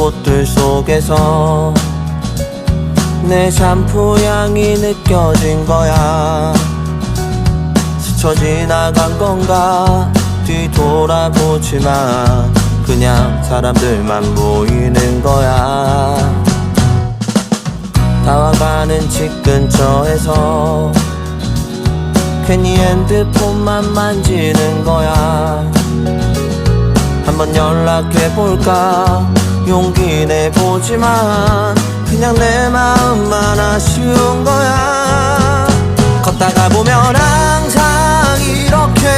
꽃들 속에서 내 샴푸 향이 느껴진 거야. 스쳐 지나간 건가 뒤돌아보지만 그냥 사람들만 보이는 거야. 다와가는 집 근처에서 괜히 핸드폰만 만지는 거야. 한번 연락해볼까 용기 내보지만 그냥 내 마음만 아쉬운 거야. 걷다가 보면 항상 이렇게